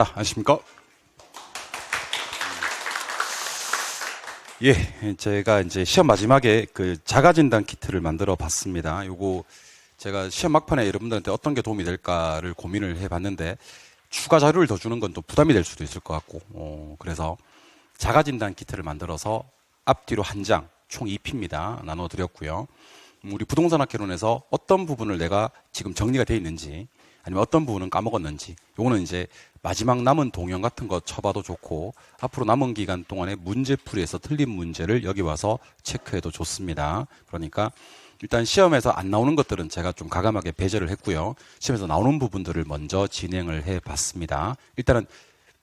안녕하십니까? 예, 제가 이제 시험 마지막에 그 자가진단 키트를 만들어 봤습니다. 요거 제가 시험 막판에 여러분들한테 어떤 게 도움이 될까를 고민을 해봤는데 추가 자료를 더 주는 건 또 부담이 될 수도 있을 것 같고, 그래서 자가진단 키트를 만들어서 앞뒤로 한 장, 총 2피입니다. 나눠드렸고요. 우리 부동산 학개론에서 어떤 부분을 내가 지금 정리가 되어 있는지 아니면 어떤 부분은 까먹었는지 요거는 이제 마지막 남은 동영 같은 거 쳐봐도 좋고 앞으로 남은 기간 동안에 문제풀이에서 틀린 문제를 여기 와서 체크해도 좋습니다. 그러니까 일단 시험에서 안 나오는 것들은 제가 좀 과감하게 배제를 했고요. 시험에서 나오는 부분들을 먼저 진행을 해봤습니다. 일단은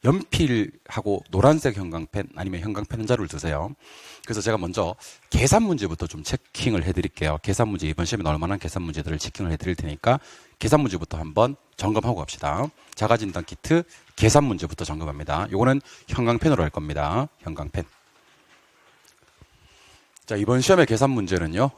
연필하고 노란색 형광펜 아니면 형광펜 한 자루를 드세요. 그래서 제가 먼저 계산 문제부터 좀 체킹을 해드릴게요. 계산 문제, 이번 시험에 나올 만한 계산 문제들을 체킹을 해드릴 테니까 계산 문제부터 한번 점검하고 갑시다. 자가진단 키트 계산 문제부터 점검합니다. 요거는 형광펜으로 할 겁니다. 형광펜. 자, 이번 시험의 계산 문제는요.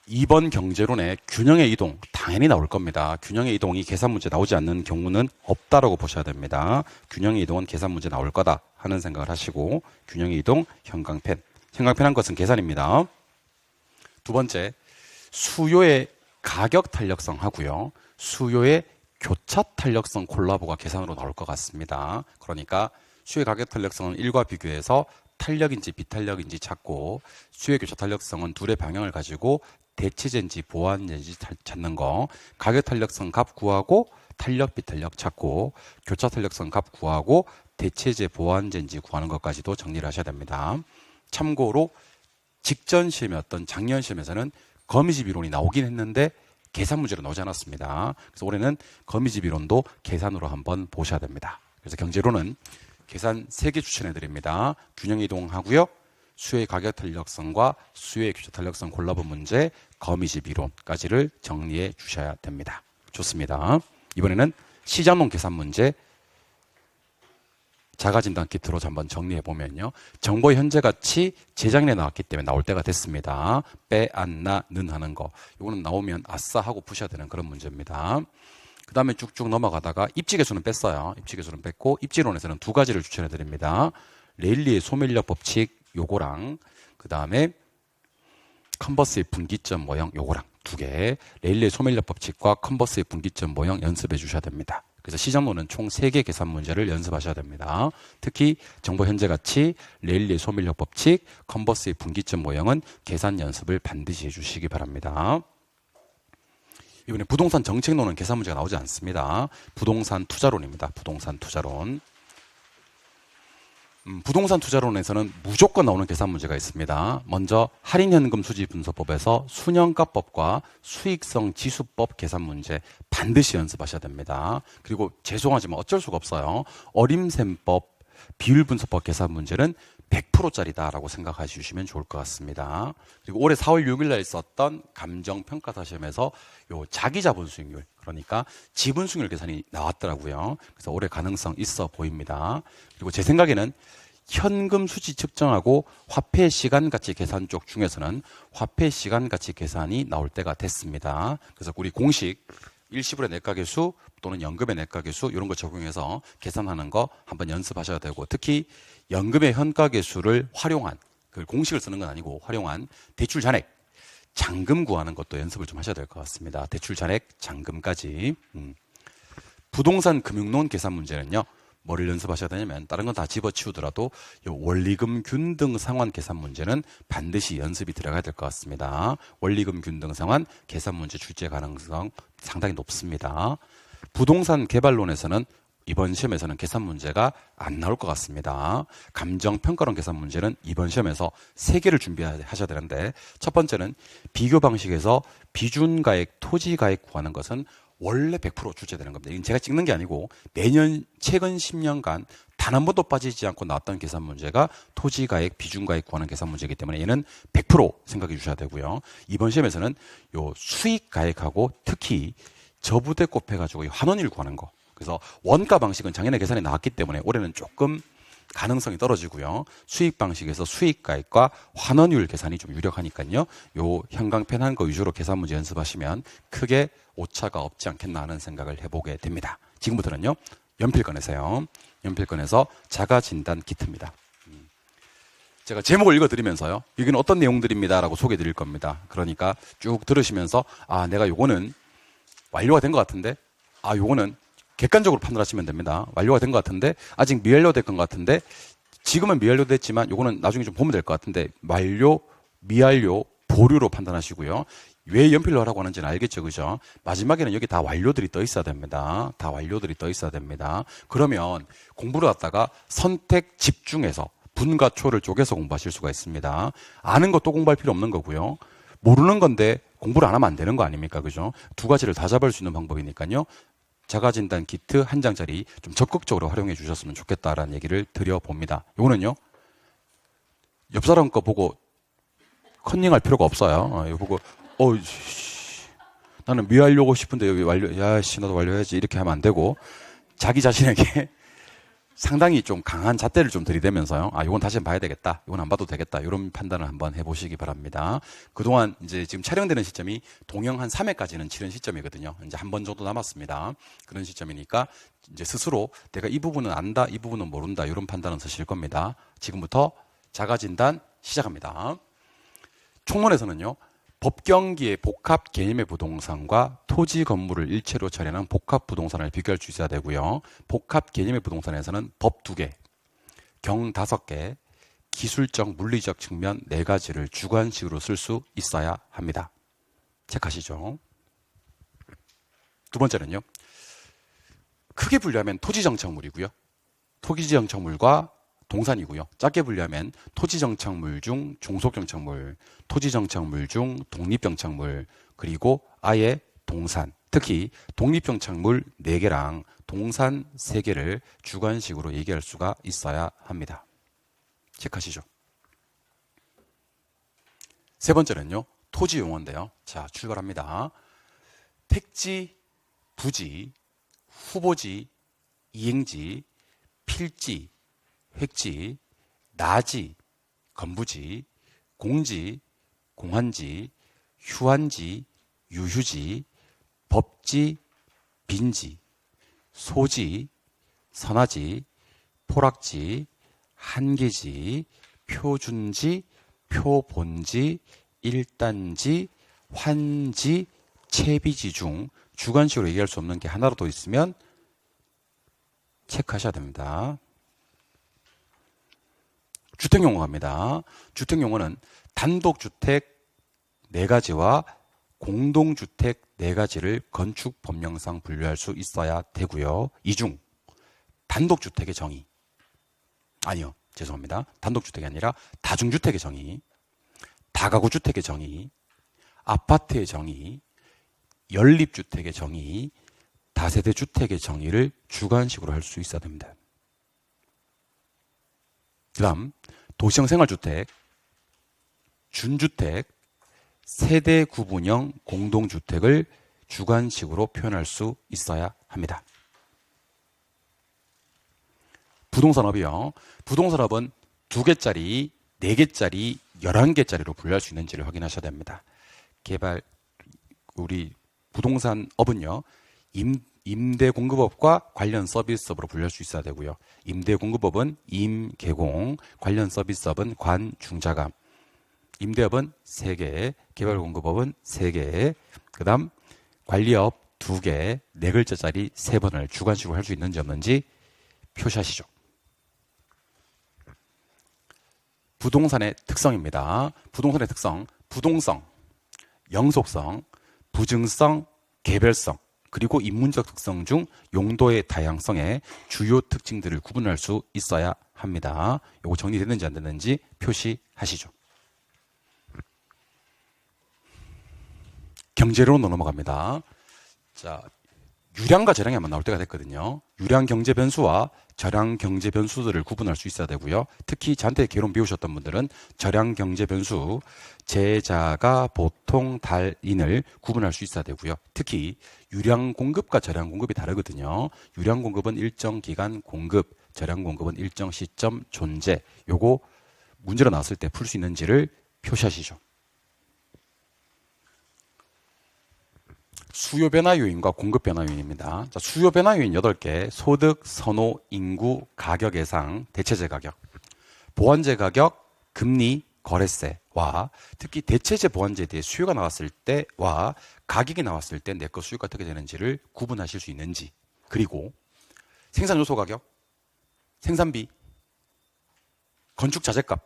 2번 경제론의 균형의 이동 당연히 나올 겁니다. 균형의 이동이 계산 문제 나오지 않는 경우는 없다라고 보셔야 됩니다. 균형의 이동은 계산 문제 나올 거다 하는 생각을 하시고 균형의 이동 형광펜. 형광펜 한 것은 계산입니다. 두 번째, 수요의 가격 탄력성 하고요. 수요의 교차 탄력성 콜라보가 계산으로 나올 것 같습니다. 그러니까 수요의 가격 탄력성은 1과 비교해서 탄력인지 비탄력인지 찾고 수요의 교차 탄력성은 둘의 방향을 가지고 대체제인지 보완제인지 찾는 거, 가격 탄력성 값 구하고 탄력 비탄력 찾고 교차 탄력성 값 구하고 대체제 보완제인지 구하는 것까지도 정리를 하셔야 됩니다. 참고로 직전 시험이었던 작년 시험에서는 거미집 이론이 나오긴 했는데 계산 문제로 나오지 않았습니다. 그래서 올해는 거미집 이론도 계산으로 한번 보셔야 됩니다. 그래서 경제론은 계산 3개 추천해 드립니다. 균형 이동하고요. 수요의 가격 탄력성과 수요의 교차 탄력성 콜라보 문제, 거미집 이론까지를 정리해 주셔야 됩니다. 좋습니다. 이번에는 시장론 계산 문제 자가진단 키트로 한번 정리해 보면요. 정보 현재 가치 재작년에 나왔기 때문에 나올 때가 됐습니다. 빼, 안, 나, 는 하는 거. 이거는 나오면 아싸 하고 푸셔야 되는 그런 문제입니다. 그 다음에 쭉쭉 넘어가다가 입지계수는 뺐어요. 입지계수는 뺐고 입지론에서는 두 가지를 추천해 드립니다. 레일리의 소멸력 법칙 요거랑 그 다음에 컨버스의 분기점 모형 요거랑 두 개. 레일리의 소멸력 법칙과 컨버스의 분기점 모형 연습해 주셔야 됩니다. 그래서 시장론은 총 3개 계산 문제를 연습하셔야 됩니다. 특히 정보 현재 가치, 레일리의 소멸력 법칙, 컨버스의 분기점 모형은 계산 연습을 반드시 해주시기 바랍니다. 이번에 부동산 정책론은 계산 문제가 나오지 않습니다. 부동산 투자론입니다. 부동산 투자론. 부동산 투자론에서는 무조건 나오는 계산 문제가 있습니다. 먼저 할인현금 수지 분석법에서 순현가법과 수익성 지수법 계산 문제 반드시 연습하셔야 됩니다. 그리고 죄송하지만 어쩔 수가 없어요. 어림셈법, 비율분석법 계산 문제는 100%짜리다라고 생각해 주시면 좋을 것 같습니다. 그리고 올해 4월 6일 날 있었던 감정평가사 시험에서 요 자기자본 수익률, 그러니까 지분 수익률 계산이 나왔더라고요. 그래서 올해 가능성 있어 보입니다. 그리고 제 생각에는 현금 수지 측정하고 화폐 시간 가치 계산 쪽 중에서는 화폐 시간 가치 계산이 나올 때가 됐습니다. 그래서 우리 공식 일시불의 내가계수 또는 연금의 내가계수 이런 거 적용해서 계산하는 거 한번 연습하셔야 되고, 특히 연금의 현가계수를 활용한, 그 공식을 쓰는 건 아니고 활용한 대출 잔액, 잔금 구하는 것도 연습을 좀 하셔야 될 것 같습니다. 대출 잔액, 잔금까지. 부동산 금융론 계산 문제는요. 뭐를 연습하셔야 되냐면 다른 건 다 집어치우더라도 이 원리금 균등 상환 계산 문제는 반드시 연습이 들어가야 될 것 같습니다. 원리금 균등 상환 계산 문제 출제 가능성 상당히 높습니다. 부동산 개발론에서는 이번 시험에서는 계산 문제가 안 나올 것 같습니다. 감정평가론 계산 문제는 이번 시험에서 3개를 준비하셔야 되는데, 첫 번째는 비교 방식에서 비준가액, 토지가액 구하는 것은 원래 100% 출제되는 겁니다. 이건 제가 찍는 게 아니고 매년 최근 10년간 단 한 번도 빠지지 않고 나왔던 계산 문제가 토지가액, 비준가액 구하는 계산 문제이기 때문에 얘는 100% 생각해 주셔야 되고요. 이번 시험에서는 요 수익가액하고 특히 저부대 곱해가지고 환원율 구하는 거. 그래서 원가 방식은 작년에 계산이 나왔기 때문에 올해는 조금 가능성이 떨어지고요. 수익 방식에서 수익가액과 환원율 계산이 좀 유력하니까요. 요 형광펜 한 거 위주로 계산 문제 연습하시면 크게 오차가 없지 않겠나 하는 생각을 해보게 됩니다. 지금부터는요. 연필 꺼내세요. 연필권에서 자가진단 키트입니다. 제가 제목을 읽어드리면서요. 여기는 어떤 내용들입니다라고 소개해드릴 겁니다. 그러니까 쭉 들으시면서 내가 요거는 완료가 된 것 같은데 요거는 객관적으로 판단하시면 됩니다. 완료가 된 것 같은데 아직 미완료된 것 같은데 지금은 미완료됐지만 요거는 나중에 좀 보면 될 것 같은데 완료, 미완료, 보류로 판단하시고요. 왜 연필로 하라고 하는지는 알겠죠, 그죠? 마지막에는 여기 다 완료들이 떠 있어야 됩니다. 다 완료들이 떠 있어야 됩니다. 그러면 공부를 갖다가 선택, 집중해서 분과 초를 쪼개서 공부하실 수가 있습니다. 아는 것도 공부할 필요 없는 거고요. 모르는 건데 공부를 안 하면 안 되는 거 아닙니까, 그죠? 두 가지를 다 잡을 수 있는 방법이니까요. 자가진단 키트 한 장짜리 좀 적극적으로 활용해 주셨으면 좋겠다라는 얘기를 드려봅니다. 요거는요, 옆 사람 거 보고 컨닝할 필요가 없어요. 이거 보고, 나는 미완료고 싶은데 여기 완료, 나도 완료해야지. 이렇게 하면 안 되고, 자기 자신에게 상당히 좀 강한 잣대를 좀 들이대면서요. 이건 다시 봐야 되겠다. 이건 안 봐도 되겠다. 이런 판단을 한번 해보시기 바랍니다. 그동안 이제 지금 촬영되는 시점이 동영 한 3회까지는 치른 시점이거든요. 이제 한 번 정도 남았습니다. 그런 시점이니까 이제 스스로 내가 이 부분은 안다, 이 부분은 모른다. 이런 판단은 쓰실 겁니다. 지금부터 자가진단 시작합니다. 총론에서는요. 법경기의 복합 개념의 부동산과 토지 건물을 일체로 처리하는 복합 부동산을 비교할 수 있어야 되고요. 복합 개념의 부동산에서는 법 2개, 경 5개, 기술적, 물리적 측면 4가지를 주관식으로 쓸 수 있어야 합니다. 체크하시죠. 두 번째는요. 크게 분류하면 토지정착물이고요. 토지정착물과 동산이고요. 작게 분류하면 토지정착물 중 종속정착물, 토지정착물 중 독립정착물, 그리고 아예 동산. 특히 독립정착물 4개랑 동산 3개를 주관식으로 얘기할 수가 있어야 합니다. 체크하시죠. 세 번째는요. 토지용어인데요. 자, 출발합니다. 택지, 부지, 후보지, 이행지, 필지, 획지, 나지, 건부지, 공지, 공한지, 휴한지, 유휴지, 법지, 빈지, 소지, 선화지, 포락지, 한계지, 표준지, 표본지, 일단지, 환지, 채비지 중 주관식으로 얘기할 수 없는 게 하나라도 있으면 체크하셔야 됩니다. 주택용어 갑니다. 주택용어는 단독주택 4가지와 공동주택 4가지를 건축법령상 분류할 수 있어야 되고요. 이 중 단독주택의 정의, 아니요, 죄송합니다. 단독주택이 아니라 다중주택의 정의, 다가구주택의 정의, 아파트의 정의, 연립주택의 정의, 다세대주택의 정의를 주관식으로 할 수 있어야 됩니다. 그 다음 도시형 생활주택, 준주택, 세대 구분형 공동주택을 주관식으로 표현할 수 있어야 합니다. 부동산업이요. 부동산업은 2개짜리, 4개짜리, 11개짜리로 분류할 수 있는지를 확인하셔야 됩니다. 우리 부동산업은요. 임대공급업과 관련 서비스업으로 분류할 수 있어야 되고요. 임대공급업은 임, 개공, 관련 서비스업은 관, 중자감. 임대업은 3개, 개발공급업은 3개, 그 다음 관리업 2개, 4글자짜리 3번을 주관식으로 할 수 있는지 없는지 표시하시죠. 부동산의 특성입니다. 부동산의 특성, 부동성, 영속성, 부증성, 개별성, 그리고 인문적 특성 중 용도의 다양성의 주요 특징들을 구분할 수 있어야 합니다. 이거 정리됐는지 안 됐는지 표시하시죠. 경제로 넘어갑니다. 자, 유량과 저량이 한번 나올 때가 됐거든요. 유량 경제 변수와 저량 경제 변수들을 구분할 수 있어야 되고요. 특히 저한테 개론 배우셨던 분들은 저량 경제 변수, 제자가 보통 달인을 구분할 수 있어야 되고요. 특히 유량 공급과 저량 공급이 다르거든요. 유량 공급은 일정 기간 공급, 저량 공급은 일정 시점 존재. 요거 문제로 나왔을 때 풀 수 있는지를 표시하시죠. 수요 변화 요인과 공급 변화 요인입니다. 자, 수요 변화 요인 8개, 소득, 선호, 인구, 가격 예상, 대체재 가격, 보완재 가격, 금리, 거래세와 특히 대체재 보완재에 대해 수요가 나왔을 때와 가격이 나왔을 때 내 거 수요가 어떻게 되는지를 구분하실 수 있는지, 그리고 생산 요소 가격, 생산비, 건축 자재값,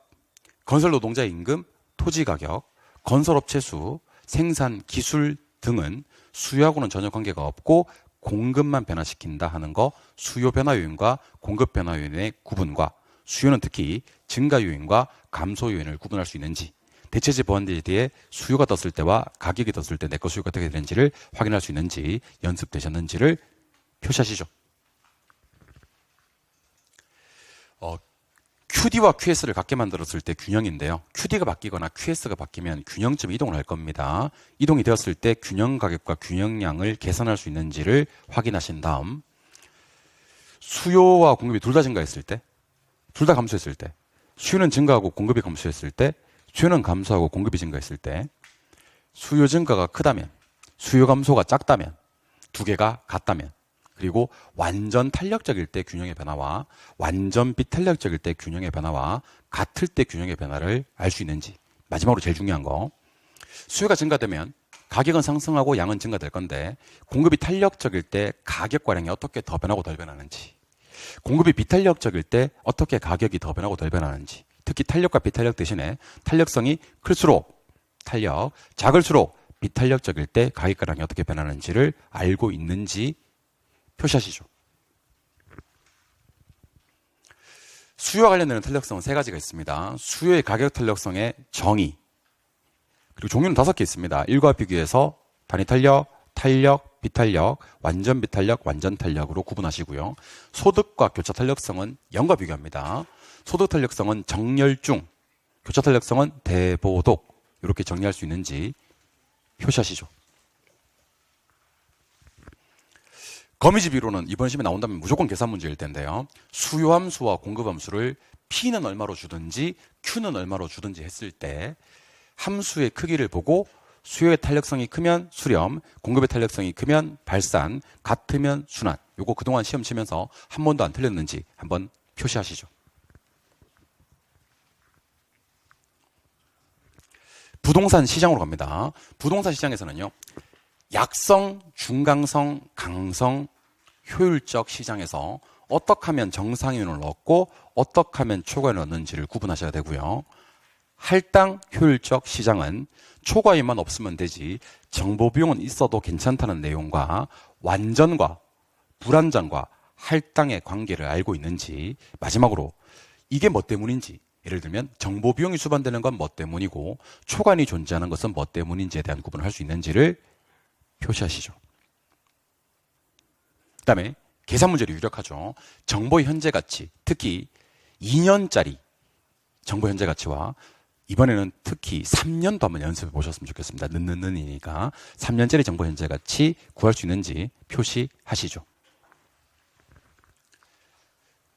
건설 노동자 임금, 토지 가격, 건설업체 수, 생산 기술 등은 수요하고는 전혀 관계가 없고 공급만 변화시킨다 하는 거, 수요 변화 요인과 공급 변화 요인의 구분과 수요는 특히 증가 요인과 감소 요인을 구분할 수 있는지, 대체재 보완제에 대해 수요가 떴을 때와 가격이 떴을 때 내 거 수요가 어떻게 되는지를 확인할 수 있는지, 연습되셨는지를 표시하시죠. QD와 QS를 같게 만들었을 때 균형인데요. QD가 바뀌거나 QS가 바뀌면 균형점 이동을 할 겁니다. 이동이 되었을 때 균형 가격과 균형량을 계산할 수 있는지를 확인하신 다음, 수요와 공급이 둘 다 증가했을 때, 둘 다 감소했을 때, 수요는 증가하고 공급이 감소했을 때, 수요는 감소하고 공급이 증가했을 때, 수요 증가가 크다면, 수요 감소가 작다면, 두 개가 같다면, 그리고 완전 탄력적일 때 균형의 변화와 완전 비탄력적일 때 균형의 변화와 같을 때 균형의 변화를 알 수 있는지, 마지막으로 제일 중요한 거, 수요가 증가되면 가격은 상승하고 양은 증가될 건데 공급이 탄력적일 때 가격과 양이 어떻게 더 변하고 덜 변하는지, 공급이 비탄력적일 때 어떻게 가격이 더 변하고 덜 변하는지, 특히 탄력과 비탄력 대신에 탄력성이 클수록 탄력, 작을수록 비탄력적일 때 가격과 양이 어떻게 변하는지를 알고 있는지 표시하시죠. 수요와 관련되는 탄력성은 세 가지가 있습니다. 수요의 가격 탄력성의 정의, 그리고 종류는 5개 있습니다. 일과 비교해서 단위 탄력, 탄력, 비탄력, 완전 비탄력, 완전 탄력으로 구분하시고요. 소득과 교차 탄력성은 0과 비교합니다. 소득 탄력성은 정렬중, 교차 탄력성은 대보독, 이렇게 정리할 수 있는지 표시하시죠. 거미집 이론은 이번 시험에 나온다면 무조건 계산 문제일 텐데요. 수요 함수와 공급 함수를 P는 얼마로 주든지 Q는 얼마로 주든지 했을 때 함수의 크기를 보고 수요의 탄력성이 크면 수렴, 공급의 탄력성이 크면 발산, 같으면 순환. 요거 그동안 시험 치면서 한 번도 안 틀렸는지 한번 표시하시죠. 부동산 시장으로 갑니다. 부동산 시장에서는요, 약성, 중강성, 강성, 효율적 시장에서 어떻게 하면 정상인을 얻고 어떻게 하면 초과인을 얻는지를 구분하셔야 되고요. 할당 효율적 시장은 초과인만 없으면 되지 정보 비용은 있어도 괜찮다는 내용과 완전과 불완전과 할당의 관계를 알고 있는지, 마지막으로 이게 뭐 때문인지, 예를 들면 정보 비용이 수반되는 건 뭐 때문이고 초과인이 존재하는 것은 뭐 때문인지에 대한 구분을 할 수 있는지를 표시하시죠. 그 다음에 계산 문제를 유력하죠. 정보의 현재 가치, 특히 2년짜리 정보 현재 가치와 이번에는 특히 3년도 한번 연습해 보셨으면 좋겠습니다. 는이니까 3년짜리 정보 현재 가치 구할 수 있는지 표시하시죠.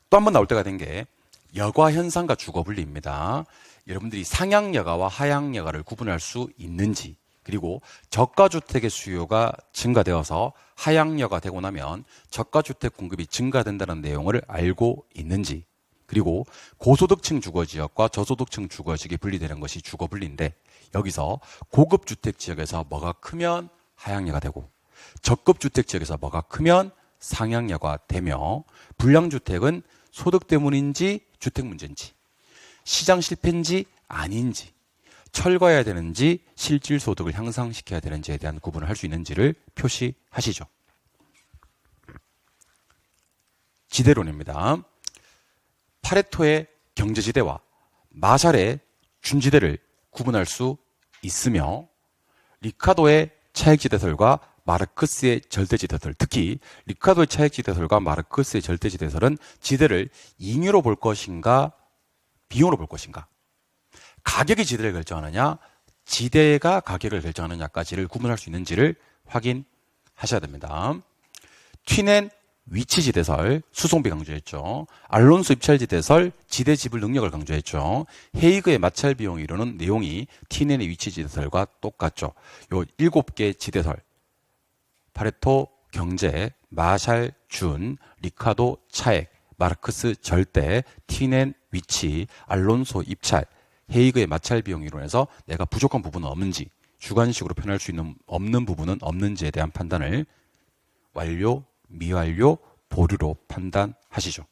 또 한 번 나올 때가 된 게 여가 현상과 주거 분리입니다. 여러분들이 상향 여가와 하향 여가를 구분할 수 있는지, 그리고 저가주택의 수요가 증가되어서 하향여가 되고 나면 저가주택 공급이 증가된다는 내용을 알고 있는지, 그리고 고소득층 주거지역과 저소득층 주거지역이 분리되는 것이 주거분리인데 여기서 고급주택지역에서 뭐가 크면 하향여가 되고 저급주택지역에서 뭐가 크면 상향여가 되며, 불량주택은 소득 때문인지 주택 문제인지, 시장 실패인지 아닌지, 철거해야 되는지 실질 소득을 향상시켜야 되는지에 대한 구분을 할 수 있는지를 표시하시죠. 지대론입니다. 파레토의 경제지대와 마샬의 준지대를 구분할 수 있으며, 리카도의 차익지대설과 마르크스의 절대지대설, 특히 리카도의 차익지대설과 마르크스의 절대지대설은 지대를 잉여로 볼 것인가 비용으로 볼 것인가, 가격이 지대를 결정하느냐 지대가 가격을 결정하느냐까지를 구분할 수 있는지를 확인하셔야 됩니다. 튀넨 위치지대설, 수송비 강조했죠. 알론소 입찰지대설, 지대 지불 능력을 강조했죠. 헤이그의 마찰 비용을 이루는 내용이 튀넨의 위치지대설과 똑같죠. 요 7개 지대설, 파레토 경제, 마샬 준, 리카도 차액, 마르크스 절대, 티넨 위치, 알론소 입찰, 헤이그의 마찰 비용 이론에서 내가 부족한 부분은 없는지, 주관식으로 표현할 수 있는 없는 부분은 없는지에 대한 판단을 완료, 미완료, 보류로 판단하시죠.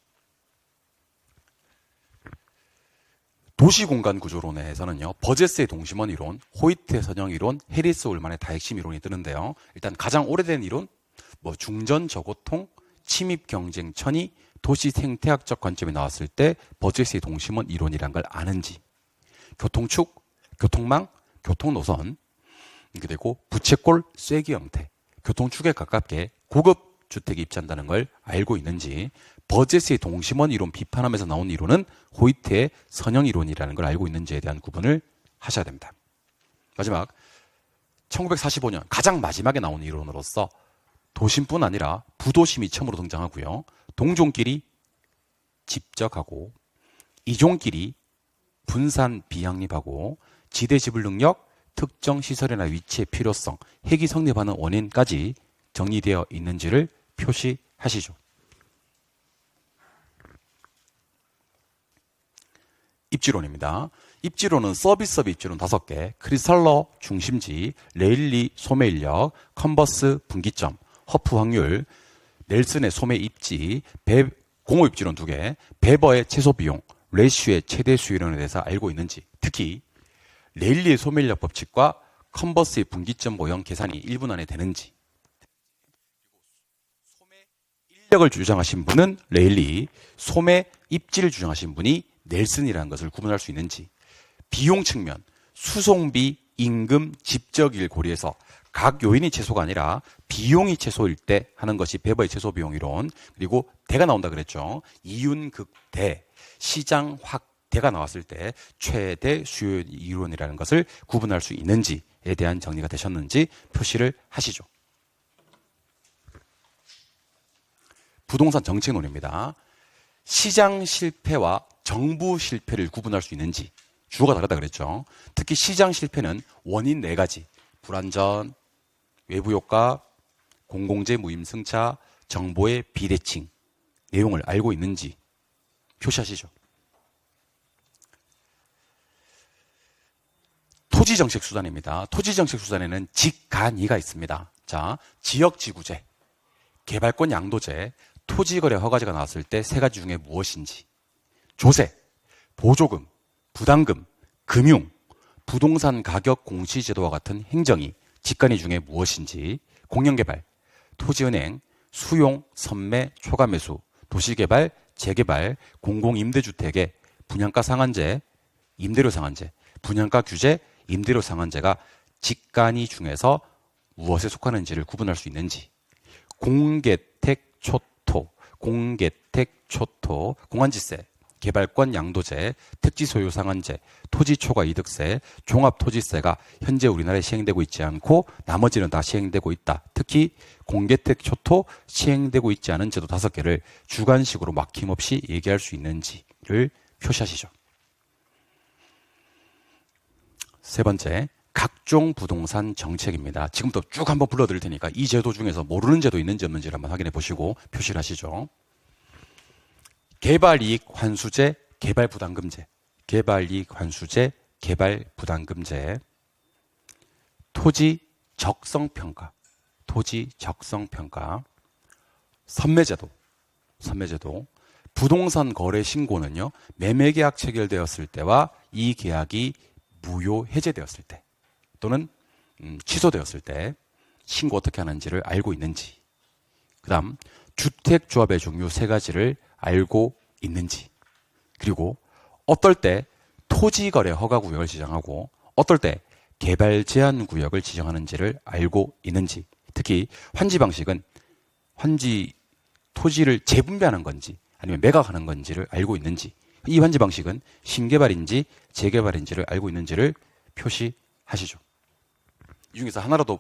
도시공간 구조론에서는요, 버제스의 동심원 이론, 호이트의 선형 이론, 해리스 올만의 다핵심 이론이 뜨는데요. 일단 가장 오래된 이론, 중전 저고통, 침입 경쟁 천이, 도시 생태학적 관점이 나왔을 때 버제스의 동심원 이론이란 걸 아는지, 교통축, 교통망, 교통노선, 그리고 부채꼴 쐐기 형태, 교통축에 가깝게 고급 주택이 입지한다는 걸 알고 있는지, 버제스의 동심원 이론 비판하면서 나온 이론은 호이트의 선형 이론이라는 걸 알고 있는지에 대한 구분을 하셔야 됩니다. 마지막 1945년 가장 마지막에 나온 이론으로서 도심뿐 아니라 부도심이 처음으로 등장하고요. 동종끼리 집적하고 이종끼리 분산 비양립하고 지대 지불 능력, 특정 시설이나 위치의 필요성, 핵이 성립하는 원인까지 정리되어 있는지를 표시하시죠. 입지론입니다. 입지론은 서비스업 입지론 5개, 크리스탈러 중심지, 레일리 소매 인력, 컨버스 분기점, 허프 확률, 넬슨의 소매 입지, 공업 입지론 2개, 베버의 최소 비용, 레슈의 최대 수요론에 대해서 알고 있는지, 특히 레일리의 소매 인력 법칙과 컨버스의 분기점 모형 계산이 1분 안에 되는지, 소매 인력을 주장하신 분은 레일리, 소매 입지를 주장하신 분이 넬슨이라는 것을 구분할 수 있는지, 비용 측면, 수송비, 임금, 집적일 고려해서 각 요인이 최소가 아니라 비용이 최소일 때 하는 것이 베버의 최소 비용 이론, 그리고 대가 나온다 그랬죠. 이윤극대, 시장 확대가 나왔을 때 최대 수요 이론이라는 것을 구분할 수 있는지에 대한 정리가 되셨는지 표시를 하시죠. 부동산 정책론입니다. 시장 실패와 정부 실패를 구분할 수 있는지, 주어가 다르다 그랬죠. 특히 시장 실패는 원인 4가지, 불안전, 외부 효과, 공공재 무임 승차, 정보의 비대칭 내용을 알고 있는지 표시하시죠. 토지정책 수단입니다. 토지정책 수단에는 직간이가 있습니다. 자, 지역지구제, 개발권 양도제, 토지거래 허가제가 나왔을 때 3가지 중에 무엇인지, 조세, 보조금, 부담금, 금융, 부동산 가격 공시제도와 같은 행정이 직간이 중에 무엇인지, 공영개발, 토지은행, 수용, 선매, 초과매수, 도시개발, 재개발, 공공임대주택의 분양가 상한제, 임대료 상한제, 분양가 규제, 임대료 상한제가 직간이 중에서 무엇에 속하는지를 구분할 수 있는지, 공개택 초토, 공개택 초토, 공환지세, 개발권 양도제, 특지 소유 상한제, 토지 초과 이득세, 종합토지세가 현재 우리나라에 시행되고 있지 않고 나머지는 다 시행되고 있다. 특히 공개택 초토 시행되고 있지 않은 제도 5개를 주관식으로 막힘없이 얘기할 수 있는지를 표시하시죠. 3번째, 각종 부동산 정책입니다. 지금부터 쭉 한번 불러드릴 테니까 이 제도 중에서 모르는 제도 있는지 없는지를 한번 확인해 보시고 표시를 하시죠. 개발이익 환수제, 개발부담금제, 개발이익 환수제, 개발부담금제, 토지 적성평가, 토지 적성평가, 선매제도, 선매제도, 부동산 거래 신고는요, 매매계약 체결되었을 때와 이 계약이 무효 해제되었을 때 또는 취소되었을 때 신고 어떻게 하는지를 알고 있는지, 그 다음 주택조합의 종류 3가지를 알고 있는지, 그리고 어떨 때 토지거래 허가구역을 지정하고 어떨 때 개발 제한 구역을 지정하는지를 알고 있는지, 특히 환지 방식은 환지 토지를 재분배하는 건지 아니면 매각하는 건지를 알고 있는지, 이 환지 방식은 신개발인지 재개발인지를 알고 있는지를 표시하시죠. 이 중에서 하나라도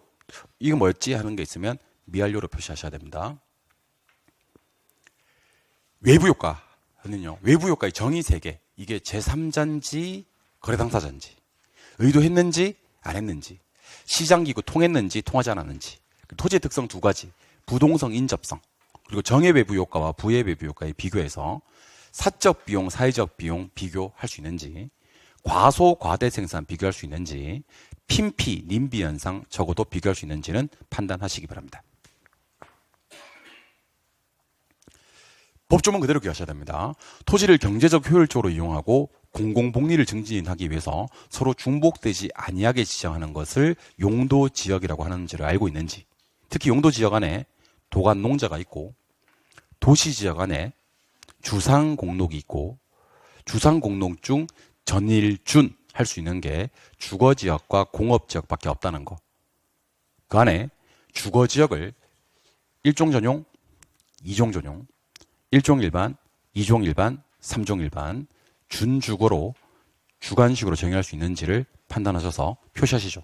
이거 뭐였지 하는 게 있으면 미완료로 표시하셔야 됩니다. 외부효과는요, 외부효과의 정의 3개, 이게 제3자인지 거래당사자인지, 의도했는지 안 했는지, 시장기구 통했는지 통하지 않았는지, 토지의 특성 두 가지, 부동성 인접성, 그리고 정해외부 효과와 부해외부 효과에 비교해서 사적 비용, 사회적 비용 비교할 수 있는지, 과소, 과대 생산 비교할 수 있는지, 핀피, 님비 현상 적어도 비교할 수 있는지는 판단하시기 바랍니다. 법조문 그대로 기억하셔야 됩니다. 토지를 경제적 효율적으로 이용하고 공공복리를 증진하기 위해서 서로 중복되지 아니하게 지정하는 것을 용도지역이라고 하는지를 알고 있는지, 특히 용도지역 안에 도간농자가 있고 도시지역 안에 주상공록이 있고 주상공록 중 전일준 할 수 있는 게 주거지역과 공업지역밖에 없다는 거. 그 안에 주거지역을 1종 전용, 2종 전용, 1종 일반, 2종 일반, 3종 일반, 준주거로 주관식으로 정의할 수 있는지를 판단하셔서 표시하시죠.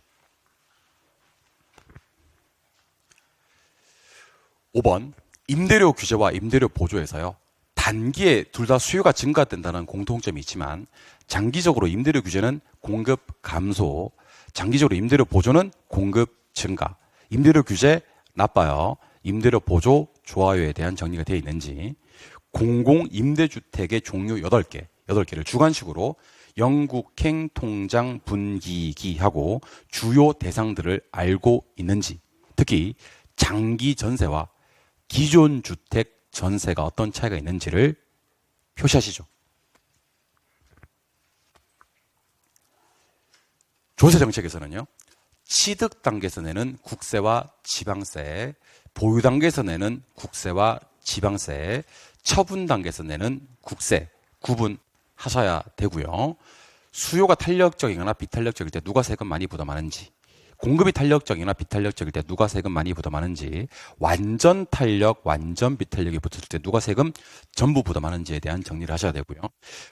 5번, 임대료 규제와 임대료 보조에서요. 단기에 둘 다 수요가 증가된다는 공통점이 있지만 장기적으로 임대료 규제는 공급 감소, 장기적으로 임대료 보조는 공급 증가. 임대료 규제 나빠요. 임대료 보조 좋아요에 대한 정리가 되어 있는지, 공공임대주택의 종류 8개를 주관식으로 영국행 통장 분기기하고 주요 대상들을 알고 있는지, 특히 장기 전세와 기존 주택 전세가 어떤 차이가 있는지를 표시하시죠. 조세 정책에서는요, 취득 단계에서 내는 국세와 지방세, 보유 단계에서 내는 국세와 지방세, 처분 단계에서 내는 국세 구분하셔야 되고요. 수요가 탄력적이거나 비탄력적일 때 누가 세금 많이 부담하는지, 공급이 탄력적이나 비탄력적일 때 누가 세금 많이 부담하는지, 완전 탄력, 완전 비탄력이 붙을 때 누가 세금 전부 부담하는지에 대한 정리를 하셔야 되고요.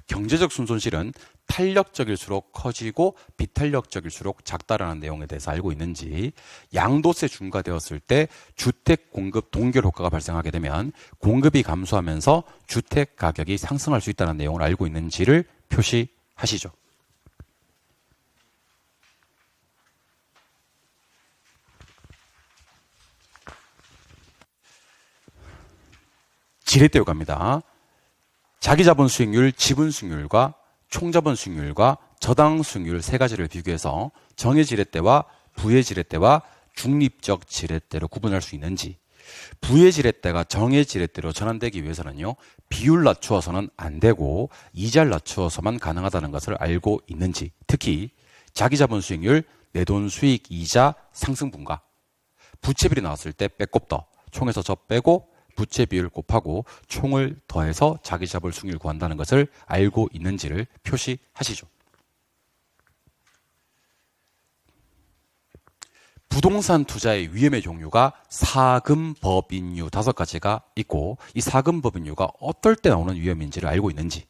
경제적 순손실은 탄력적일수록 커지고 비탄력적일수록 작다라는 내용에 대해서 알고 있는지, 양도세 중과되었을 때 주택 공급 동결 효과가 발생하게 되면 공급이 감소하면서 주택 가격이 상승할 수 있다는 내용을 알고 있는지를 표시하시죠. 지렛대로 갑니다. 자기자본 수익률, 지분 수익률과 총자본 수익률과 저당 수익률 세 가지를 비교해서 정의 지렛대와 부의 지렛대와 중립적 지렛대로 구분할 수 있는지, 부의 지렛대가 정의 지렛대로 전환되기 위해서는요, 비율 낮추어서는 안 되고 이자를 낮추어서만 가능하다는 것을 알고 있는지, 특히 자기자본 수익률, 내돈 수익 이자 상승분과 부채비율이 나왔을 때 빼꼽더, 총에서 저 빼고 부채 비율 곱하고 총을 더해서 자기자본 수익률 구한다는 것을 알고 있는지를 표시하시죠. 부동산 투자의 위험의 종류가 사금법인류 5가지가 있고, 이 사금법인류가 어떨 때 나오는 위험인지를 알고 있는지,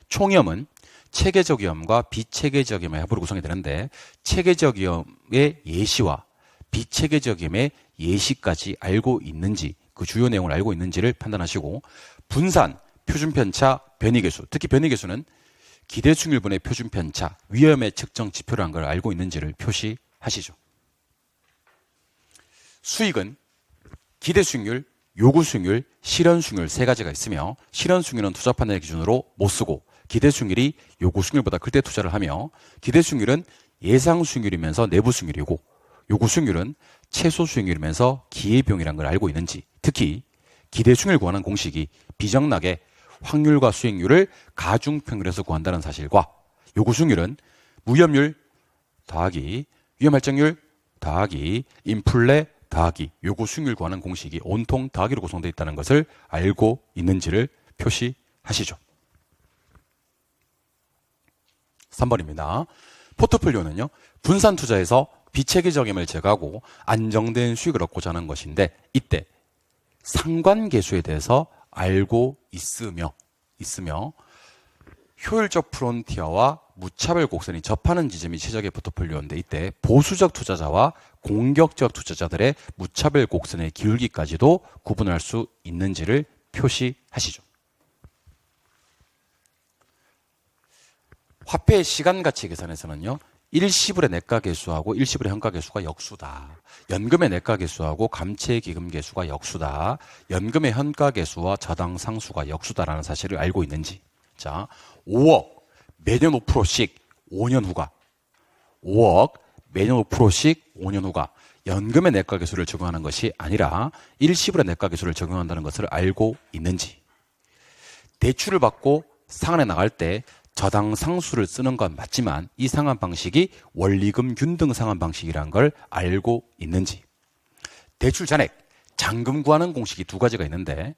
총위험은 체계적 위험과 비체계적 위험의 합으로 구성이 되는데, 체계적 위험의 예시와 비체계적 위험의 예시까지 알고 있는지, 그 주요 내용을 알고 있는지를 판단하시고, 분산, 표준편차, 변이계수, 특히 변이계수는 기대수익률분의 표준편차, 위험의 측정 지표라는 걸 알고 있는지를 표시하시죠. 수익은 기대수익률, 요구수익률, 실현수익률 세 가지가 있으며, 실현수익률은 투자 판단의 기준으로 못 쓰고, 기대수익률이 요구수익률보다 클 때 투자를 하며, 기대수익률은 예상수익률이면서 내부수익률이고, 요구수익률은 최소수익률이면서 기회비용이라는 걸 알고 있는지, 특히 기대수익률 구하는 공식이 비정락의 확률과 수익률을 가중평균해서 구한다는 사실과, 요구수익률은 무위험률 더하기 위험할정률 더하기 인플레 더하기 요구수익률 구하는 공식이 온통 더하기로 구성되어 있다는 것을 알고 있는지를 표시하시죠. 3번입니다. 포트폴리오는요, 분산 투자에서 비체계적임을 제거하고 안정된 수익을 얻고자 하는 것인데, 이때 상관계수에 대해서 알고 있으며 효율적 프론티어와 무차별 곡선이 접하는 지점이 최적의 포트폴리오인데, 이때 보수적 투자자와 공격적 투자자들의 무차별 곡선의 기울기까지도 구분할 수 있는지를 표시하시죠. 화폐의 시간가치 계산에서는요, 일시불의 내과계수하고 일시불의 현가계수가 역수다. 연금의 내과계수하고 감채기금계수가 역수다. 연금의 현가계수와 저당상수가 역수다라는 사실을 알고 있는지. 자, 5억 매년 5%씩 5년 후가 5억 매년 5%씩 5년 후가 연금의 내과계수를 적용하는 것이 아니라 일시불의 내과계수를 적용한다는 것을 알고 있는지. 대출을 받고 상환해 나갈 때 저당상수를 쓰는 건 맞지만 이 상환 방식이 원리금 균등 상환 방식이라는 걸 알고 있는지. 대출 잔액, 잔금 구하는 공식이 두 가지가 있는데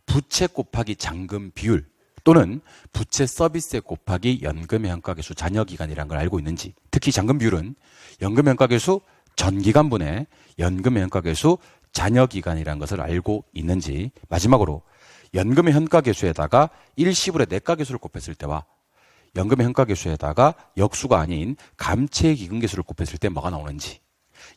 부채 곱하기 잔금 비율 또는 부채 서비스액 곱하기 연금의 현가계수 잔여기간이라는 걸 알고 있는지. 특히 잔금 비율은 연금의 현가계수 전기간분의 연금의 현가계수 잔여기간이라는 것을 알고 있는지. 마지막으로 연금의 현가계수에다가 일시불의 내과계수를 곱했을 때와 연금의 현가계수에다가 역수가 아닌 감채기금계수를 곱했을 때 뭐가 나오는지.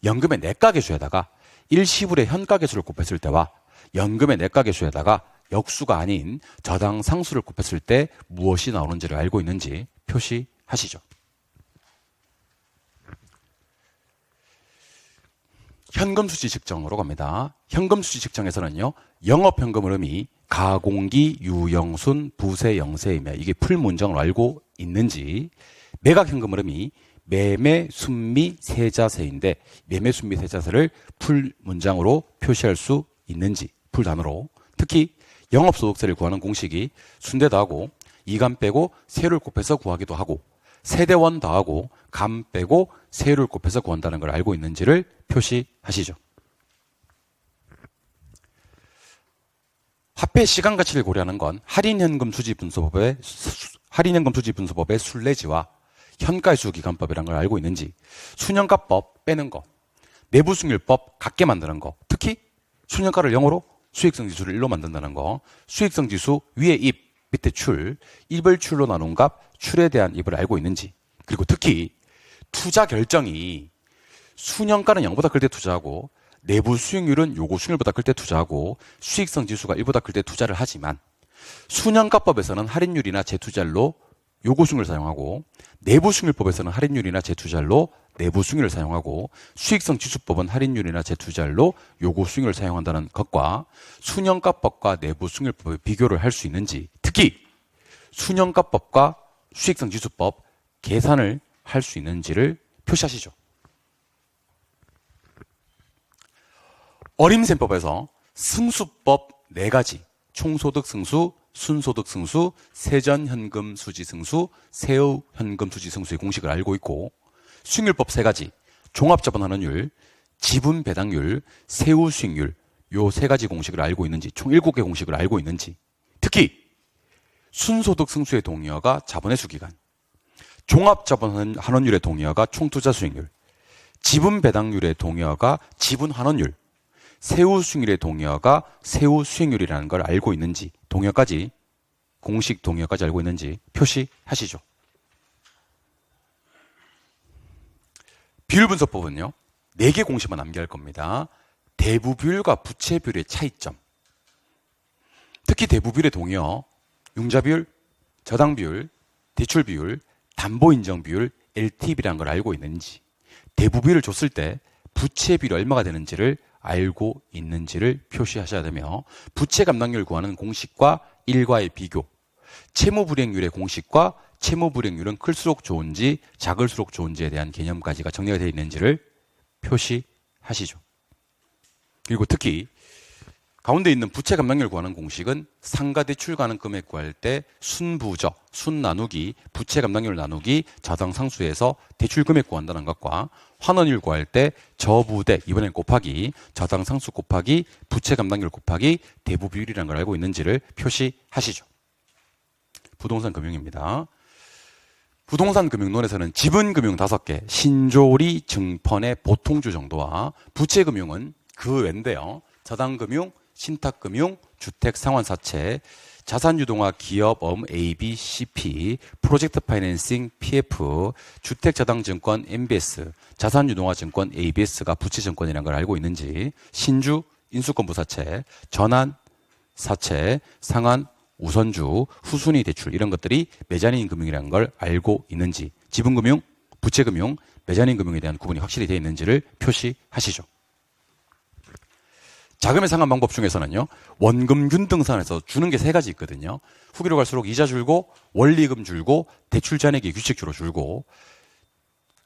연금의 내과계수에다가 일시불의 현가계수를 곱했을 때와 연금의 내과계수에다가 역수가 아닌 저당상수를 곱했을 때 무엇이 나오는지를 알고 있는지 표시하시죠. 현금수지 측정으로 갑니다. 현금수지 측정에서는요, 영업현금 흐름이 가공기, 유영순, 부세, 영세이며 이게 풀문장으로 알고 있는지, 매각현금 흐름이 매매, 순미, 세자세인데 매매, 순미, 세자세를 풀문장으로 표시할 수 있는지, 풀단어로. 특히 영업소득세를 구하는 공식이 순대 더하고 이감 빼고 세율을 곱해서 구하기도 하고 세대원 더하고 감 빼고 세율을 곱해서 구한다는 걸 알고 있는지를 표시하시죠. 화폐 시간 가치를 고려하는 건 할인현금 수지 분소법의 순례지와 현가수 기간법이라는 걸 알고 있는지, 수년가법 빼는 거, 내부승률법 같게 만드는 거, 특히 수년가를 0으로 수익성 지수를 1로 만든다는 거, 수익성 지수 위에 입, 밑에 출, 입을 출로 나눈 값, 출에 대한 입을 알고 있는지, 그리고 특히 투자 결정이 수년가는 0보다 클 때 투자하고 내부 수익률은 요구 수익률보다 클 때 투자하고 수익성 지수가 1보다 클 때 투자를 하지만 수년가법에서는 할인율이나 재투자율로 요구 수익률을 사용하고 내부 수익률법에서는 할인율이나 재투자율로 내부 수익률을 사용하고 수익성 지수법은 할인율이나 재투자율로 요구 수익률을 사용한다는 것과 수년가법과 내부 수익률법의 비교를 할 수 있는지, 특히 수년가법과 수익성 지수법 계산을 할 수 있는지를 표시하시죠. 어림셈법에서 승수법 4가지, 총소득 승수, 순소득 승수, 세전현금 수지 승수, 세후현금 수지 승수의 공식을 알고 있고, 수익률법 3가지, 종합자본환원율, 지분배당률, 세후수익률, 요 3가지 공식을 알고 있는지, 총 7개 공식을 알고 있는지, 특히 순소득 승수의 동의어가 자본의 수기간, 종합자본환원율의 동의어가 총투자수익률, 지분배당률의 동의어가 지분환원율, 세후수익률의 동의어가 세후수익률이라는 걸 알고 있는지, 동의어까지, 공식 동의어까지 알고 있는지 표시하시죠. 비율분석법은요, 4개 공식만 암기할 겁니다. 대부비율과 부채비율의 차이점, 특히 대부비율의 동의어, 융자비율, 저당비율, 대출비율, 담보인정비율, LTV라는 걸 알고 있는지, 대부비율을 줬을 때 부채비율이 얼마가 되는지를 알고 있는지를 표시하셔야 되며, 부채 감당률 구하는 공식과 일과의 비교, 채무불이행률의 공식과 채무불이행률은 클수록 좋은지 작을수록 좋은지에 대한 개념까지가 정리가 되어 있는지를 표시하시죠. 그리고 특히 가운데 있는 부채 감당률 구하는 공식은 상가 대출 가능 금액 구할 때 순부저, 순 나누기, 부채 감당률 나누기, 저당상수에서 대출 금액 구한다는 것과 환원율 구할 때 저부대, 이번엔 곱하기, 저당상수 곱하기, 부채 감당률 곱하기, 대부 비율이라는 걸 알고 있는지를 표시하시죠. 부동산 금융입니다. 부동산 금융론에서는 지분금융 5개, 신조리, 증펀의 보통주 정도와 부채금융은 그 외인데요. 저당금융, 신탁금융, 주택상환사채, 자산유동화 기업엄 A, B, CP, 프로젝트 파이낸싱 PF, 주택저당증권 MBS, 자산유동화증권 ABS가 부채증권이라는 걸 알고 있는지, 신주, 인수권부사채, 전환사채, 상환, 우선주, 후순위 대출 이런 것들이 메자닌 금융이라는 걸 알고 있는지, 지분금융, 부채금융, 메자닌금융에 대한 구분이 확실히 되어 있는지를 표시하시죠. 자금의 상환 방법 중에서는요, 원금균 등산에서 주는 게 3가지 있거든요. 후기로 갈수록 이자 줄고, 원리금 줄고, 대출 잔액이 규칙주로 줄고,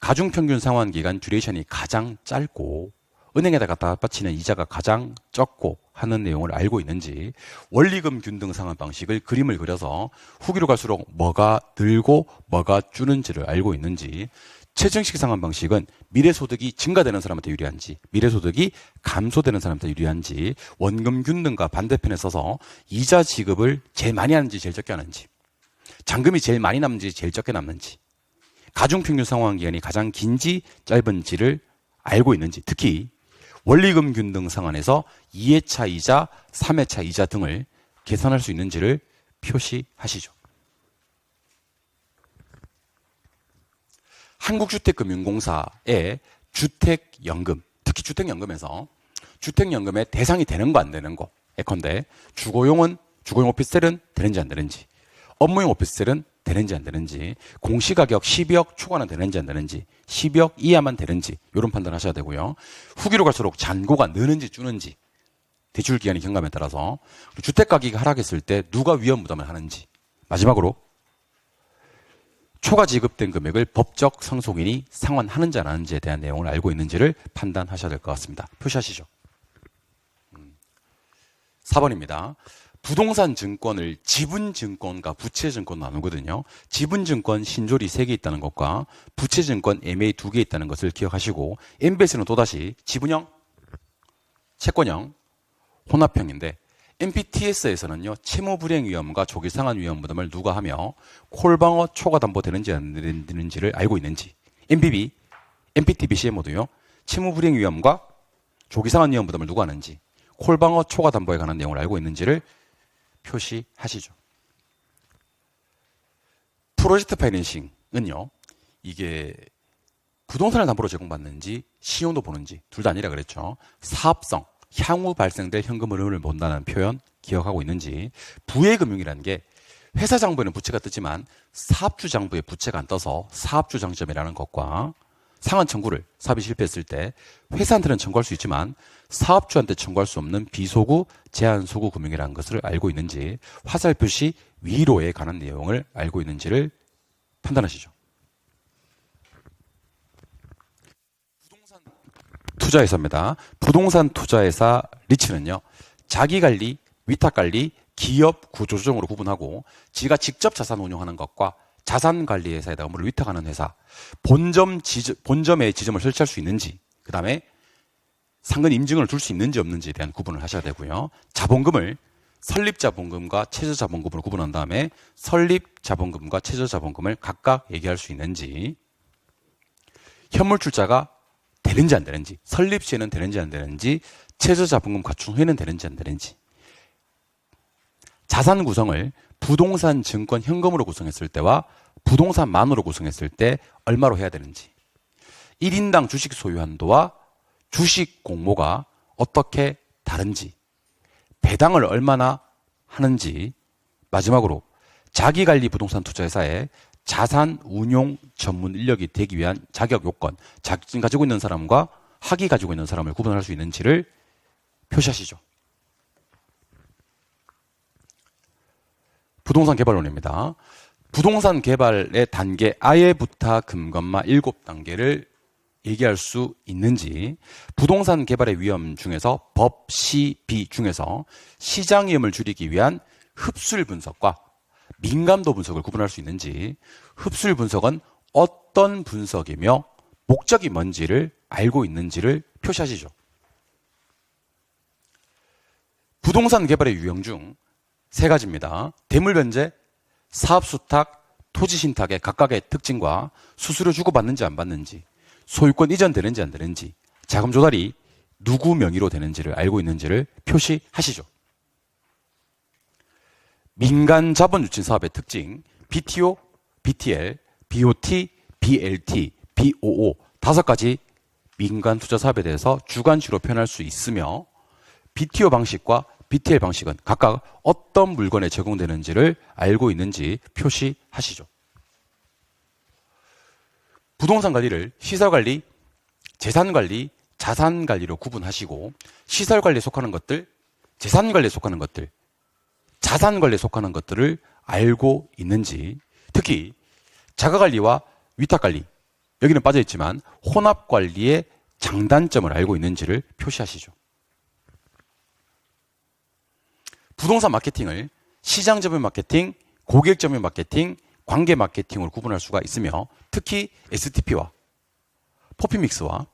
가중평균 상환 기간 듀레이션이 가장 짧고, 은행에다 갖다 바치는 이자가 가장 적고 하는 내용을 알고 있는지, 원리금 균등 상환 방식을 그림을 그려서 후기로 갈수록 뭐가 늘고 뭐가 줄는지를 알고 있는지, 최정식 상환 방식은 미래소득이 증가되는 사람한테 유리한지, 미래소득이 감소되는 사람한테 유리한지, 원금 균등과 반대편에 서서 이자 지급을 제일 많이 하는지 제일 적게 하는지, 잔금이 제일 많이 남는지 제일 적게 남는지, 가중평균 상환 기간이 가장 긴지 짧은지를 알고 있는지, 특히 원리금 균등 상환에서 2회차 이자, 3회차 이자 등을 계산할 수 있는지를 표시하시죠. 한국주택금융공사의 주택연금, 특히 주택연금에서 주택연금의 대상이 되는 거 안 되는 거, 예컨대 주거용 오피스텔은 되는지 안 되는지, 업무용 오피스텔은 되는지 안 되는지, 공시가격 12억 초과는 되는지 안 되는지, 12억 이하만 되는지 이런 판단을 하셔야 되고요. 후기로 갈수록 잔고가 느는지 주는지, 대출기간의 경감에 따라서, 주택가격이 하락했을 때 누가 위험 부담을 하는지, 마지막으로 초과 지급된 금액을 법적 상속인이 상환하는지 안 하는지에 대한 내용을 알고 있는지를 판단하셔야 될 것 같습니다. 표시하시죠. 4번입니다. 부동산 증권을 지분증권과 부채증권 나누거든요. 지분증권 신조리 3개 있다는 것과 부채증권 MA 2개 있다는 것을 기억하시고, MBS는 또다시 지분형, 채권형, 혼합형인데, MPTS에서는요, 채무불이행 위험과 조기상환 위험 부담을 누가 하며 콜방어 초과 담보되는지 안 되는지를 알고 있는지, MBB, MPTBC에 모두요, 채무불이행 위험과 조기상환 위험 부담을 누가 하는지, 콜방어 초과 담보에 관한 내용을 알고 있는지를 표시하시죠. 프로젝트 파이낸싱은요, 이게 부동산을 담보로 제공받는지 신용도 보는지 둘 다 아니라 그랬죠. 사업성, 향후 발생될 현금 흐름을 본다는 표현 기억하고 있는지, 부예금융이라는 게 회사 장부에는 부채가 뜨지만 사업주 장부에 부채가 안 떠서 사업주 장점이라는 것과, 상환 청구를 사업이 실패했을 때 회사한테는 청구할 수 있지만 사업주한테 청구할 수 없는 비소구, 제한소구 금융이라는 것을 알고 있는지, 화살표시 위로에 관한 내용을 알고 있는지를 판단하시죠. 투자회사입니다. 부동산 투자회사 리츠는요, 자기관리, 위탁관리, 기업 구조조정으로 구분하고, 지가 직접 자산 운용하는 것과 자산관리회사에다 업무를 위탁하는 회사, 본점에 지점을 설치할 수 있는지, 그 다음에 상근 임증을 둘 수 있는지 없는지에 대한 구분을 하셔야 되고요. 자본금을 설립자본금과 최저자본금으로 구분한 다음에 설립자본금과 최저자본금을 각각 얘기할 수 있는지, 현물출자가 되는지 안 되는지, 설립 시에는 되는지 안 되는지, 최저자본금 갖춘 후에는 되는지 안 되는지, 자산 구성을 부동산 증권 현금으로 구성했을 때와 부동산만으로 구성했을 때 얼마로 해야 되는지, 1인당 주식 소유 한도와 주식 공모가 어떻게 다른지, 배당을 얼마나 하는지, 마지막으로 자기관리 부동산 투자회사의 자산 운용 전문 인력이 되기 위한 자격 요건, 자격증 가지고 있는 사람과 학위 가지고 있는 사람을 구분할 수 있는지를 표시하시죠. 부동산 개발론입니다. 부동산 개발의 단계 아예부터 금건마 7단계를 얘기할 수 있는지, 부동산 개발의 위험 중에서 법, 시, 비 중에서 시장 위험을 줄이기 위한 흡술 분석과 민감도 분석을 구분할 수 있는지, 흡술 분석은 어떤 분석이며 목적이 뭔지를 알고 있는지를 표시하시죠. 부동산 개발의 유형 중 3가지입니다. 대물변제, 사업수탁, 토지신탁의 각각의 특징과 수수료 주고받는지 안 받는지, 소유권 이전되는지 안 되는지, 자금 조달이 누구 명의로 되는지를 알고 있는지를 표시하시죠. 민간 자본 유치 사업의 특징, BTO, BTL, BOT, BLT, BOO 5가지 민간 투자 사업에 대해서 주관식으로 표현할 수 있으며, BTO 방식과 BTL 방식은 각각 어떤 물건에 적용되는지를 알고 있는지 표시하시죠. 부동산 관리를 시설관리, 재산관리, 자산관리로 구분하시고 시설관리에 속하는 것들, 재산관리에 속하는 것들, 자산관리에 속하는 것들을 알고 있는지, 특히 자가관리와 위탁관리, 여기는 빠져있지만 혼합관리의 장단점을 알고 있는지를 표시하시죠. 부동산 마케팅을 시장점유 마케팅, 고객점유 마케팅, 관계 마케팅으로 구분할 수가 있으며 특히 STP와 포피믹스와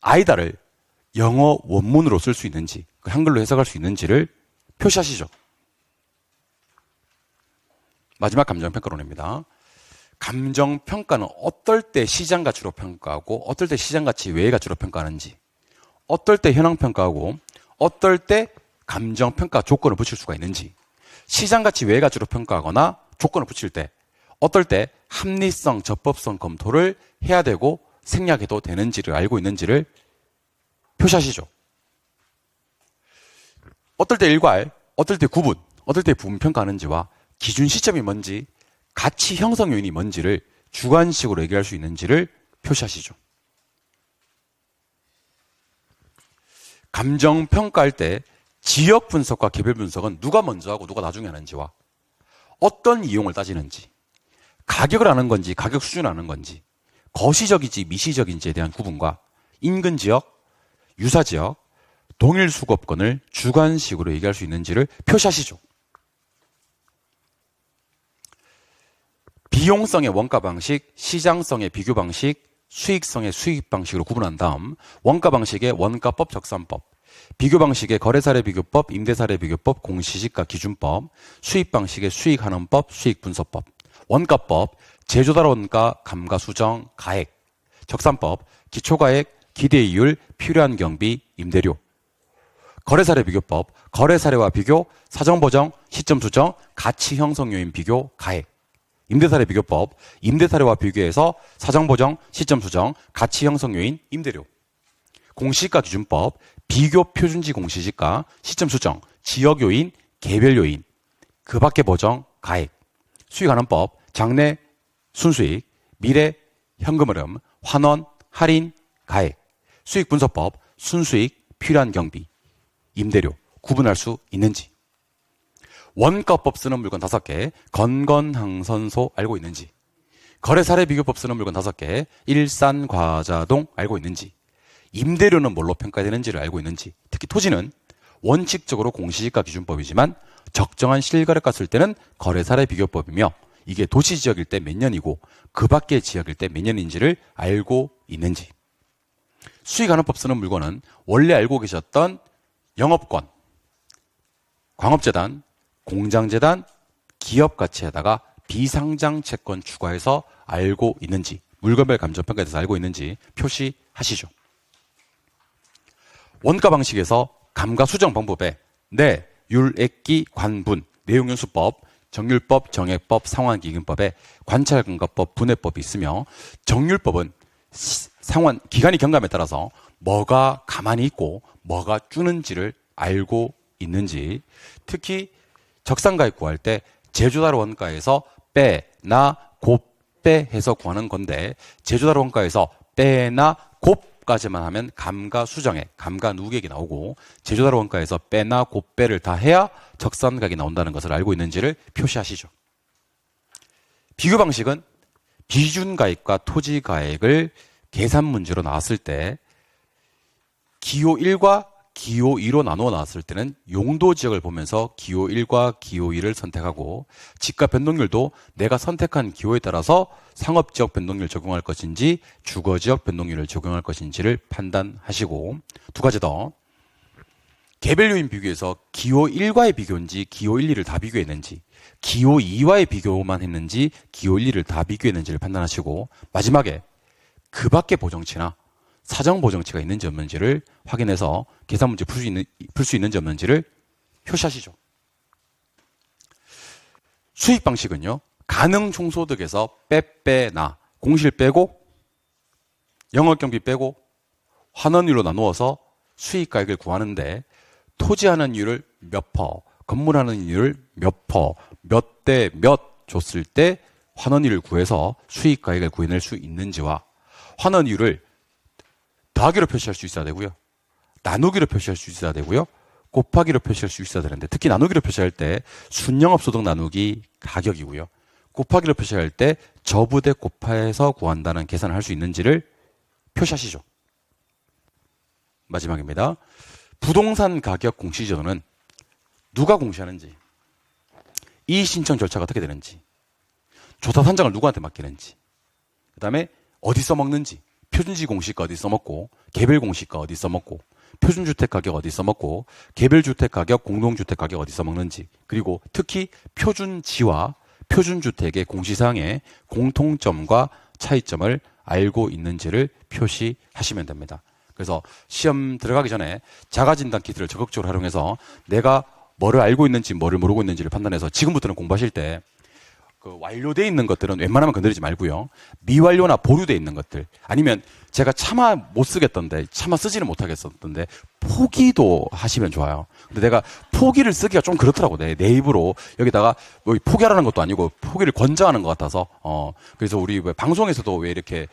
아이다를 영어 원문으로 쓸 수 있는지, 한글로 해석할 수 있는지를 표시하시죠. 마지막 감정평가론입니다. 감정평가는 어떨 때 시장 가치로 평가하고 어떨 때 시장 가치 외의 가치로 평가하는지, 어떨 때 현황 평가하고 어떨 때 감정평가 조건을 붙일 수가 있는지, 시장 가치 외의 가치로 평가하거나 조건을 붙일 때 어떨 때 합리성, 적법성 검토를 해야 되고 생략해도 되는지를 알고 있는지를 표시하시죠. 어떨 때 일괄, 어떨 때 구분, 어떨 때 부분평가하는지와 기준 시점이 뭔지, 가치 형성 요인이 뭔지를 주관식으로 얘기할 수 있는지를 표시하시죠. 감정평가할 때 지역 분석과 개별 분석은 누가 먼저 하고 누가 나중에 하는지와 어떤 이용을 따지는지, 가격을 아는 건지 가격 수준을 아는 건지, 거시적이지 미시적인지에 대한 구분과 인근 지역, 유사 지역, 동일 수급권을 주관식으로 얘기할 수 있는지를 표시하시죠. 비용성의 원가 방식, 시장성의 비교 방식, 수익성의 수익 방식으로 구분한 다음 원가 방식의 원가법, 적산법, 비교 방식의 거래사례 비교법, 임대사례 비교법, 공시지가 기준법, 수익 방식의 수익환원법, 수익분석법, 원가법, 제조달 원가, 감가수정, 가액, 적산법, 기초가액, 기대이율, 필요한 경비, 임대료, 거래사례 비교법, 거래사례와 비교, 사정보정, 시점 수정, 가치 형성 요인 비교, 가액, 임대사례 비교법, 임대사례와 비교해서 사정보정, 시점 수정, 가치 형성 요인, 임대료, 공시지가 기준법, 비교 표준지 공시지가, 시점 수정, 지역 요인, 개별 요인, 그 밖의 보정, 가액, 수익환원법, 장래, 순수익, 미래, 현금 흐름, 환원, 할인, 가액, 수익분석법, 순수익, 필요한 경비, 임대료, 구분할 수 있는지, 원가법 쓰는 물건 5개, 건건항선소 알고 있는지, 거래사례 비교법 쓰는 물건 5개, 일산과자동 알고 있는지, 임대료는 뭘로 평가되는지를 알고 있는지, 특히 토지는 원칙적으로 공시지가 기준법이지만 적정한 실거래가 쓸 때는 거래사례 비교법이며 이게 도시 지역일 때 몇 년이고 그 밖의 지역일 때 몇 년인지를 알고 있는지, 수익환원법 쓰는 물건은 원래 알고 계셨던 영업권, 광업재단, 공장재단, 기업가치에다가 비상장 채권 추가해서 알고 있는지, 물건별 감정평가에 대해서 알고 있는지 표시하시죠. 원가 방식에서 감가수정 방법에 내, 율, 액기, 관분, 내용연수법, 정률법, 정액법, 상환기금법에 관찰감가법, 분해법이 있으며 정률법은 상환 기간이 경감에 따라서 뭐가 가만히 있고 뭐가 주는지를 알고 있는지, 특히 적산가액 구할 때 제조달 원가에서 빼, 나, 곱빼 해서 구하는 건데 제조달 원가에서 빼나 곱까지만 하면 감가수정액, 감가누계액이 나오고 제조달 원가에서 빼나 곱빼를 다 해야 적산가액이 나온다는 것을 알고 있는지를 표시하시죠. 비교 방식은 비준가액과 토지가액을 계산 문제로 나왔을 때 기호 1과 기호 2로 나누어 나왔을 때는 용도 지역을 보면서 기호 1과 기호 2를 선택하고 지가 변동률도 내가 선택한 기호에 따라서 상업지역 변동률을 적용할 것인지 주거지역 변동률을 적용할 것인지를 판단하시고, 2가지 더, 개별 요인 비교에서 기호 1과의 비교인지 기호 1, 2를 다 비교했는지, 기호 2와의 비교만 했는지 기호 1, 2를 다 비교했는지를 판단하시고, 마지막에 그 밖의 보정치나 사정 보정치가 있는지 없는지를 확인해서 계산 문제 풀 수 있는지 없는지를 표시하시죠. 수익 방식은요, 가능 총소득에서 빼나, 공실 빼고 영업경비 빼고 환원율로 나누어서 수익가액을 구하는데 토지하는 이율을 몇 퍼, 건물하는 이율을 몇 퍼, 몇 대 몇 줬을 때 환원율을 구해서 수익가액을 구해낼 수 있는지와 환원율을 더하기로 표시할 수 있어야 되고요. 나누기로 표시할 수 있어야 되고요. 곱하기로 표시할 수 있어야 되는데 특히 나누기로 표시할 때 순영업소득 나누기 가격이고요. 곱하기로 표시할 때 저부대 곱해서 구한다는 계산을 할 수 있는지를 표시하시죠. 마지막입니다. 부동산 가격 공시지도는 누가 공시하는지, 이의 신청 절차가 어떻게 되는지, 조사 산정을 누구한테 맡기는지, 그 다음에 어디 써먹는지, 표준지 공시가 어디 써먹고, 개별 공시가 어디 써먹고, 표준주택 가격 어디 써먹고, 개별주택 가격, 공동주택 가격 어디 써먹는지, 그리고 특히 표준지와 표준주택의 공시사항의 공통점과 차이점을 알고 있는지를 표시하시면 됩니다. 그래서 시험 들어가기 전에 자가진단 키트를 적극적으로 활용해서 내가 뭐를 알고 있는지 뭐를 모르고 있는지를 판단해서 지금부터는 공부하실 때 그 완료되어 있는 것들은 웬만하면 건드리지 말고요. 미완료나 보류되어 있는 것들 아니면 제가 차마 못 쓰겠던데 차마 쓰지는 못하겠었던데 포기도 하시면 좋아요. 근데 내가 포기를 쓰기가 좀 그렇더라고. 내 입으로 여기다가 뭐 포기하라는 것도 아니고 포기를 권장하는 것 같아서 그래서 우리 왜 방송에서도 왜 이렇게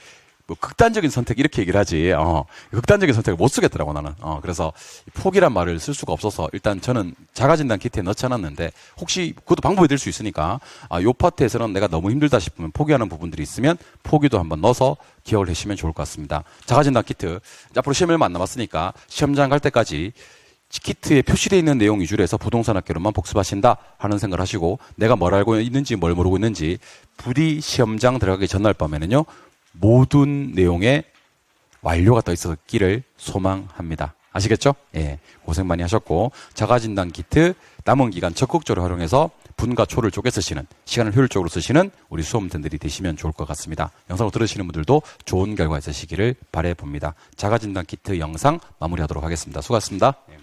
뭐 극단적인 선택 이렇게 얘기를 하지 극단적인 선택을 못 쓰겠더라고 나는. 그래서 포기란 말을 쓸 수가 없어서 일단 저는 자가진단 키트에 넣지 않았는데 혹시 그것도 방법이 될 수 있으니까 요 파트에서는 내가 너무 힘들다 싶으면 포기하는 부분들이 있으면 포기도 한번 넣어서 기억을 하시면 좋을 것 같습니다. 자가진단 키트 앞으로 시험이 얼마 안 남았으니까 시험장 갈 때까지 키트에 표시되어 있는 내용 위주로 해서 부동산 학교로만 복습하신다 하는 생각을 하시고 내가 뭘 알고 있는지 뭘 모르고 있는지 부디 시험장 들어가기 전날 밤에는요 모든 내용에 완료가 떠 있었기를 소망합니다. 아시겠죠? 예, 고생 많이 하셨고 자가진단 키트 남은 기간 적극적으로 활용해서 분과 초를 쪼개 쓰시는 시간을 효율적으로 쓰시는 우리 수험생들이 되시면 좋을 것 같습니다. 영상을 들으시는 분들도 좋은 결과 있으시기를 바라봅니다. 자가진단 키트 영상 마무리하도록 하겠습니다. 수고하셨습니다. 예.